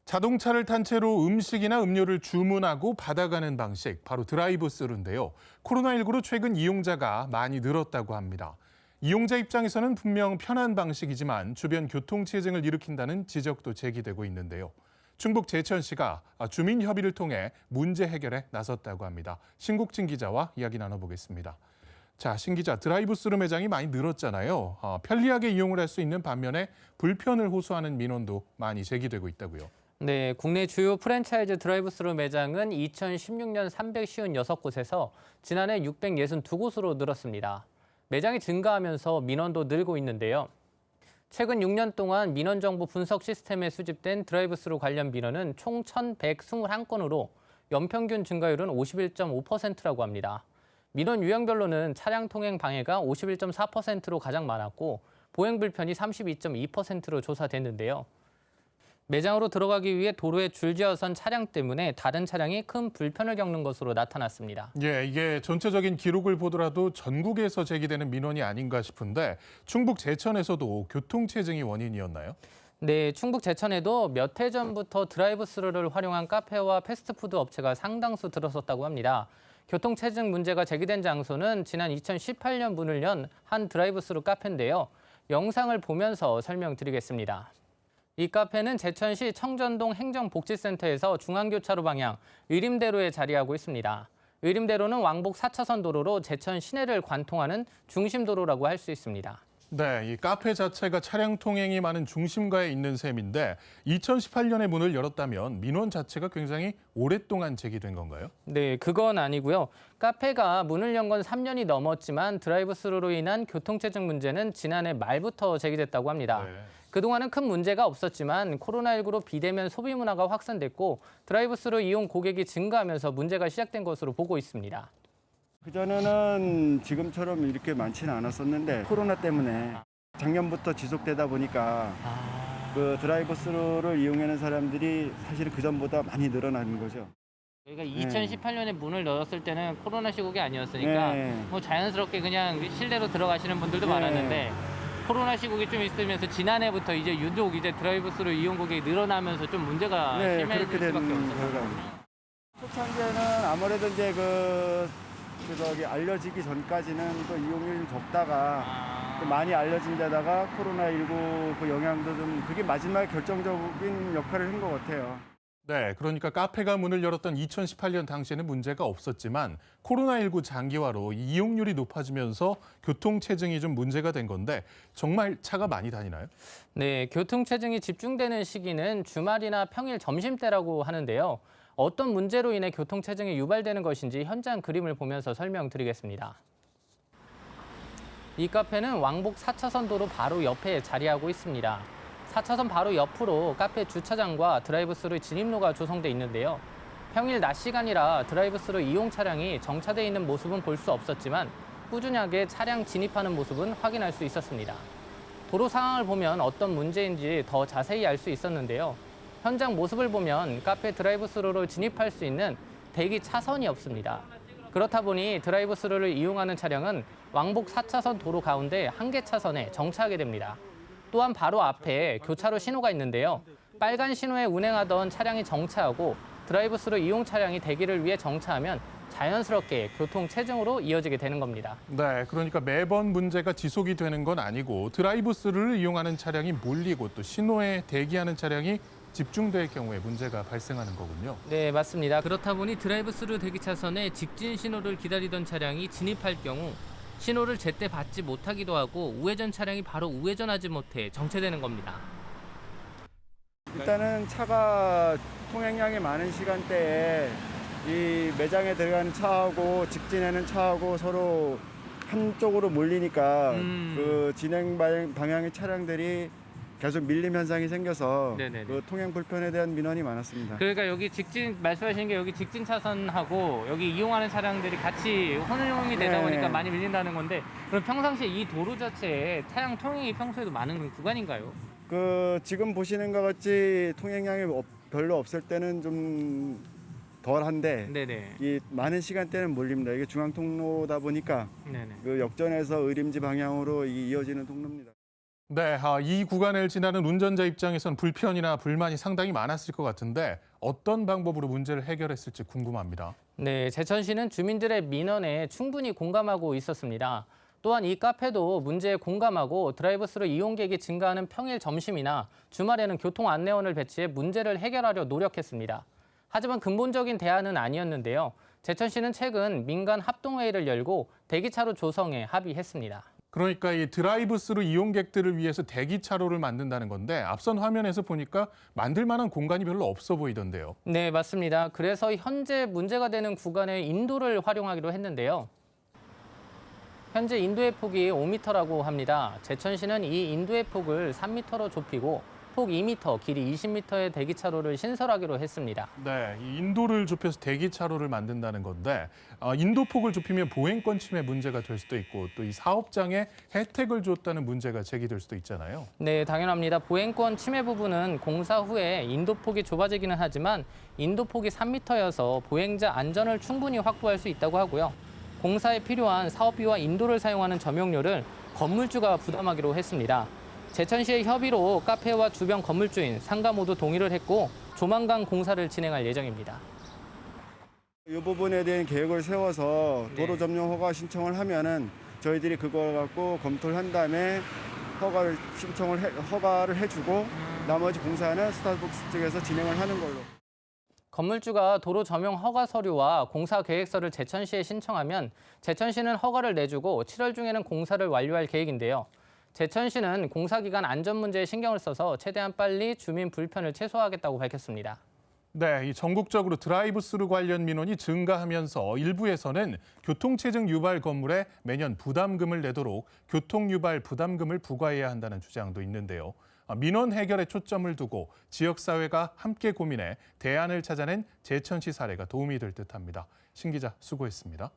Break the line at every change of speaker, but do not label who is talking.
자동차를 탄 채로 음식이나 음료를 주문하고 받아가는 방식, 바로 드라이브 스루인데요. 코로나19로 최근 이용자가 많이 늘었다고 합니다. 이용자 입장에서는 분명 편한 방식이지만 주변 교통체증을 일으킨다는 지적도 제기되고 있는데요. 충북 제천시가 주민 협의를 통해 문제 해결에 나섰다고 합니다. 신국진 기자와 이야기 나눠보겠습니다. 자, 신 기자, 드라이브 스루 매장이 많이 늘었잖아요. 편리하게 이용을 할 수 있는 반면에 불편을 호소하는 민원도 많이 제기되고 있다고요.
네, 국내 주요 프랜차이즈 드라이브스루 매장은 2016년 356곳에서 지난해 662곳으로 늘었습니다. 매장이 증가하면서 민원도 늘고 있는데요. 최근 6년 동안 민원 정보 분석 시스템에 수집된 드라이브스루 관련 민원은 총 1,121건으로 연평균 증가율은 51.5%라고 합니다. 민원 유형별로는 차량 통행 방해가 51.4%로 가장 많았고 보행 불편이 32.2%로 조사됐는데요. 매장으로 들어가기 위해 도로에 줄지어선 차량 때문에 다른 차량이 큰 불편을 겪는 것으로 나타났습니다.
예, 이게 전체적인 기록을 보더라도 전국에서 제기되는 민원이 아닌가 싶은데 충북 제천에서도 교통체증이 원인이었나요?
네, 충북 제천에도 몇 해 전부터 드라이브스루를 활용한 카페와 패스트푸드 업체가 상당수 들어섰다고 합니다. 교통체증 문제가 제기된 장소는 지난 2018년 문을 연 한 드라이브스루 카페인데요. 영상을 보면서 설명드리겠습니다. 이 카페는 제천시 청전동 행정복지센터에서 중앙교차로 방향 의림대로에 자리하고 있습니다. 의림대로는 왕복 4차선 도로로 제천 시내를 관통하는 중심도로라고 할 수 있습니다.
네, 이 카페 자체가 차량 통행이 많은 중심가에 있는 셈인데 2018년에 문을 열었다면 민원 자체가 굉장히 오랫동안 제기된 건가요?
네, 그건 아니고요. 카페가 문을 연 건 3년이 넘었지만 드라이브스루로 인한 교통체증 문제는 지난해 말부터 제기됐다고 합니다.
네.
그동안은 큰 문제가 없었지만 코로나19로 비대면 소비 문화가 확산됐고 드라이브스루 이용 고객이 증가하면서 문제가 시작된 것으로 보고 있습니다.
그전에는 지금처럼 이렇게 많지는 않았었는데 코로나 때문에 작년부터 지속되다 보니까 그 드라이브스루를 이용하는 사람들이 사실은 그전보다 많이 늘어나는 거죠.
저희가 2018년에 문을 열었을 때는 코로나 시국이 아니었으니까
네.
뭐 자연스럽게 그냥 실내로 들어가시는 분들도
네.
많았는데 코로나 시국이 좀 있으면서 지난해부터 이제 유독 이제 드라이브스루 이용 고객이 늘어나면서 좀 문제가
네,
심해질
그렇게 된
수밖에 없었거든요.
결과입니다. 초창기에는 아무래도 이제 저기 알려지기 전까지는 또 이용률이 적다가 또 많이 알려진 데다가 코로나19 그 영향도 좀 그게 마지막에 결정적인 역할을 한 것 같아요.
네, 그러니까 카페가 문을 열었던 2018년 당시에는 문제가 없었지만 코로나19 장기화로 이용률이 높아지면서 교통체증이 좀 문제가 된 건데 정말 차가 많이 다니나요?
네, 교통체증이 집중되는 시기는 주말이나 평일 점심때라고 하는데요. 어떤 문제로 인해 교통체증이 유발되는 것인지 현장 그림을 보면서 설명드리겠습니다. 이 카페는 왕복 4차선 도로 바로 옆에 자리하고 있습니다. 4차선 바로 옆으로 카페 주차장과 드라이브스루 진입로가 조성돼 있는데요. 평일 낮 시간이라 드라이브스루 이용 차량이 정차돼 있는 모습은 볼 수 없었지만 꾸준하게 차량 진입하는 모습은 확인할 수 있었습니다. 도로 상황을 보면 어떤 문제인지 더 자세히 알 수 있었는데요. 현장 모습을 보면 카페 드라이브스루로 진입할 수 있는 대기 차선이 없습니다. 그렇다 보니 드라이브스루를 이용하는 차량은 왕복 4차선 도로 가운데 한 개 차선에 정차하게 됩니다. 또한 바로 앞에 교차로 신호가 있는데요. 빨간 신호에 운행하던 차량이 정차하고 드라이브스루 이용 차량이 대기를 위해 정차하면 자연스럽게 교통체증으로 이어지게 되는 겁니다.
네, 그러니까 매번 문제가 지속이 되는 건 아니고 드라이브 스루를 이용하는 차량이 몰리고 또 신호에 대기하는 차량이 집중될 경우에 문제가 발생하는 거군요.
네, 맞습니다. 그렇다 보니 드라이브스루 대기 차선에 직진 신호를 기다리던 차량이 진입할 경우 신호를 제때 받지 못하기도 하고 우회전 차량이 바로 우회전하지 못해 정체되는 겁니다.
일단은 차가 통행량이 많은 시간대에 이 매장에 들어가는 차하고 직진하는 차하고 서로 한쪽으로 몰리니까 그 진행 방향의 차량들이 계속 밀림 현상이 생겨서
네네네.
그 통행 불편에 대한 민원이 많았습니다.
그러니까 여기 직진 말씀하시는 게 여기 직진 차선하고 여기 이용하는 차량들이 같이 혼용이 되다
네.
보니까 많이 밀린다는 건데 그럼 평상시에 이 도로 자체에 차량 통행이 평소에도 많은 구간인가요?
그 지금 보시는 것 같이 통행량이 별로 없을 때는 좀 덜한데
네네.
이 많은 시간대는 몰립니다. 이게 중앙 통로다 보니까
네네.
그 역전에서 의림지 방향으로 이어지는 통로입니다.
네, 이 구간을 지나는 운전자 입장에선 불편이나 불만이 상당히 많았을 것 같은데 어떤 방법으로 문제를 해결했을지 궁금합니다.
네, 제천시는 주민들의 민원에 충분히 공감하고 있었습니다. 또한 이 카페도 문제에 공감하고 드라이브스루 이용객이 증가하는 평일 점심이나 주말에는 교통 안내원을 배치해 문제를 해결하려 노력했습니다. 하지만 근본적인 대안은 아니었는데요. 제천시는 최근 민간 합동회의를 열고 대기차로 조성에 합의했습니다.
그러니까 이 드라이브스루 이용객들을 위해서 대기 차로를 만든다는 건데 앞선 화면에서 보니까 만들 만한 공간이 별로 없어 보이던데요.
네, 맞습니다. 그래서 현재 문제가 되는 구간에 인도를 활용하기로 했는데요. 현재 인도의 폭이 5m라고 합니다. 제천시는 이 인도의 폭을 3m로 좁히고 폭 2m, 길이 20m의 대기차로를 신설하기로 했습니다.
네, 이 인도를 좁혀서 대기 차로를 만든다는 건데 인도 폭을 좁히면 보행권 침해 문제가 될 수도 있고 또 이 사업장에 혜택을 줬다는 문제가 제기될 수도 있잖아요.
네, 당연합니다. 보행권 침해 부분은 공사 후에 인도폭이 좁아지기는 하지만 인도폭이 3m여서 보행자 안전을 충분히 확보할 수 있다고 하고요. 공사에 필요한 사업비와 인도를 사용하는 점용료를 건물주가 부담하기로 했습니다. 제천시의 협의로 카페와 주변 건물주인, 상가 모두 동의를 했고 조만간 공사를 진행할 예정입니다.
이 부분에 대한 계획을 세워서 도로 점용 허가 신청을 하면은 저희들이 그걸 갖고 검토를 한 다음에 허가를 해주고 나머지 공사는 스타벅스 측에서 진행을 하는 걸로.
건물주가 도로 점용 허가 서류와 공사 계획서를 제천시에 신청하면 제천시는 허가를 내주고 7월 중에는 공사를 완료할 계획인데요. 제천시는 공사 기간 안전 문제에 신경을 써서 최대한 빨리 주민 불편을 최소화하겠다고 밝혔습니다.
네, 이 전국적으로 드라이브스루 관련 민원이 증가하면서 일부에서는 교통체증 유발 건물에 매년 부담금을 내도록 교통유발 부담금을 부과해야 한다는 주장도 있는데요. 민원 해결에 초점을 두고 지역사회가 함께 고민해 대안을 찾아낸 제천시 사례가 도움이 될 듯합니다. 신 기자 수고했습니다.